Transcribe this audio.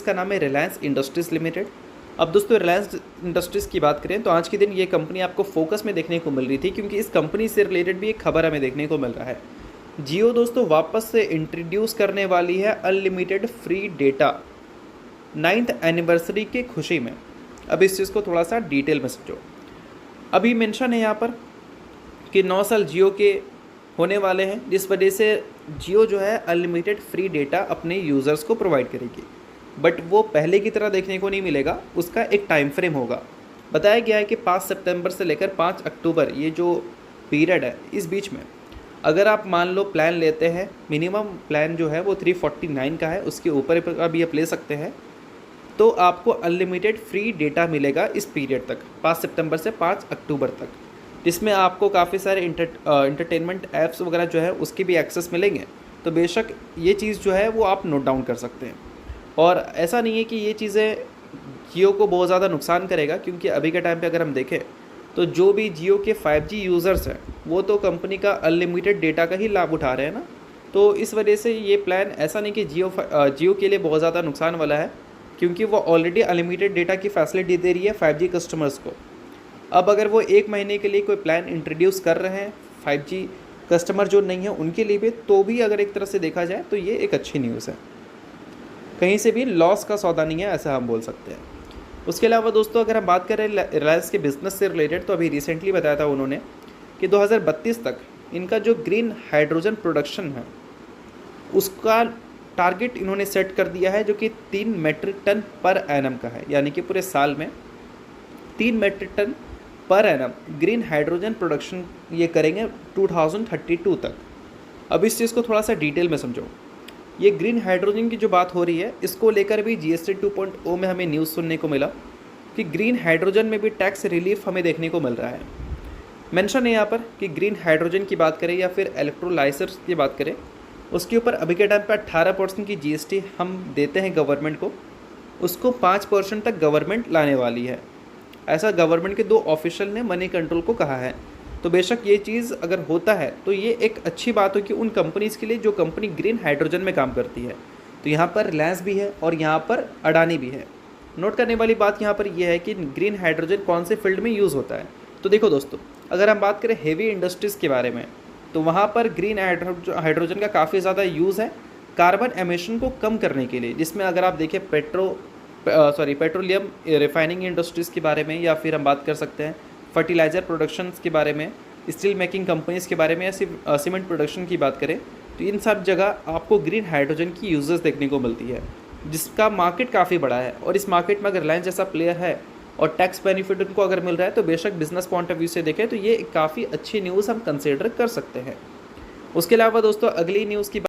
जिसका नाम है रिलायंस इंडस्ट्रीज़ लिमिटेड। अब दोस्तों रिलायंस इंडस्ट्रीज़ की बात करें तो आज के दिन ये कंपनी आपको फोकस में देखने को मिल रही थी, क्योंकि इस कंपनी से रिलेटेड भी एक खबर हमें देखने को मिल रहा है। जियो दोस्तों वापस से इंट्रोड्यूस करने वाली है unlimited free data 9th anniversary के खुशी में। अब इस चीज़ को थोड़ा सा डिटेल में समझो। अभी मेंशन है यहाँ पर कि 9 साल जियो के होने वाले हैं, जिस वजह से जियो जो है अनलिमिटेड फ्री डेटा अपने यूज़र्स को प्रोवाइड करेगी। बट वो पहले की तरह देखने को नहीं मिलेगा, उसका एक टाइम फ्रेम होगा। बताया गया है कि 5 सितंबर से लेकर 5 अक्टूबर ये जो पीरियड है, इस बीच में अगर आप मान लो प्लान लेते हैं, मिनिमम प्लान जो है वो 349 का है, उसके ऊपर का भी आप ले सकते हैं, तो आपको अनलिमिटेड फ्री डेटा मिलेगा इस पीरियड तक, 5 सितंबर से 5 अक्टूबर तक, जिसमें आपको काफ़ी सारे इंटरटेनमेंट ऐप्स वगैरह जो है उसके भी एक्सेस मिलेंगे। तो बेशक ये चीज़ जो है वो आप नोट डाउन कर सकते हैं। और ऐसा नहीं है कि ये चीज़ें जियो को बहुत ज़्यादा नुकसान करेगा, क्योंकि अभी के टाइम पे अगर हम देखें तो जो भी जियो के 5G यूज़र्स हैं वो तो कंपनी का अनलिमिटेड डेटा का ही लाभ उठा रहे हैं ना। तो इस वजह से ये प्लान ऐसा नहीं कि जियो के लिए बहुत ज़्यादा नुकसान वाला है, क्योंकि वो ऑलरेडी अनलिमिटेड डेटा की फैसिलिटी दे रही है 5G कस्टमर्स को। अब अगर वो 1 महीने के लिए कोई प्लान इंट्रोड्यूस कर रहे हैं 5G कस्टमर जो नहीं है उनके लिए भी, तो भी अगर एक तरह से देखा जाए तो ये एक अच्छी न्यूज़ है। कहीं से भी लॉस का सौदा नहीं है, ऐसा हम बोल सकते हैं। उसके अलावा दोस्तों अगर हम बात करें रिलायंस के बिज़नेस से रिलेटेड, तो अभी रिसेंटली बताया था उन्होंने कि 2032 तक इनका जो ग्रीन हाइड्रोजन प्रोडक्शन है उसका टारगेट इन्होंने सेट कर दिया है, जो कि 3 मेट्रिक टन पर एनम का है। यानी कि पूरे साल में 3 मेट्रिक टन पर एनम ग्रीन हाइड्रोजन प्रोडक्शन ये करेंगे 2032 तक। अब इस चीज़ को थोड़ा सा डिटेल में समझो। ये ग्रीन हाइड्रोजन की जो बात हो रही है, इसको लेकर भी GST 2.0 में हमें न्यूज़ सुनने को मिला कि ग्रीन हाइड्रोजन में भी टैक्स रिलीफ हमें देखने को मिल रहा है। मेंशन है यहाँ पर कि ग्रीन हाइड्रोजन की बात करें या फिर इलेक्ट्रोलाइजर्स की बात करें, उसके ऊपर अभी के टाइम पर 18% की GST हम देते हैं गवर्नमेंट को, उसको 5% तक गवर्नमेंट लाने वाली है। ऐसा गवर्नमेंट के 2 ऑफिशियल ने मनी कंट्रोल को कहा है। तो बेशक ये चीज़ अगर होता है तो ये एक अच्छी बात होगी उन कंपनीज़ के लिए जो कंपनी ग्रीन हाइड्रोजन में काम करती है। तो यहाँ पर रिलायंस भी है और यहाँ पर अडानी भी है। नोट करने वाली बात यहाँ पर यह है कि ग्रीन हाइड्रोजन कौन से फील्ड में यूज़ होता है। तो देखो दोस्तों, अगर हम बात करें हेवी इंडस्ट्रीज़ के बारे में, तो वहाँ पर ग्रीन हाइड्रोजन का काफ़ी ज़्यादा यूज़ है कार्बन एमिशन को कम करने के लिए, जिसमें अगर आप देखें पेट्रोलियम रिफाइनिंग इंडस्ट्रीज़ के बारे में, या फिर हम बात कर सकते हैं फर्टिलाइज़र प्रोडक्शंस के बारे में, स्टील मेकिंग कंपनीज़ के बारे में, या सीमेंट प्रोडक्शन की बात करें, तो इन सब जगह आपको ग्रीन हाइड्रोजन की यूजेस देखने को मिलती है, जिसका मार्केट काफ़ी बड़ा है। और इस मार्केट में अगर रिलायंस जैसा प्लेयर है और टैक्स बेनिफिट उनको अगर मिल रहा है, तो बेशक बिजनेस पॉइंट ऑफ व्यू से देखें तो ये काफ़ी अच्छी न्यूज़ हम कंसिडर कर सकते हैं। उसके अलावा दोस्तों अगली न्यूज़ की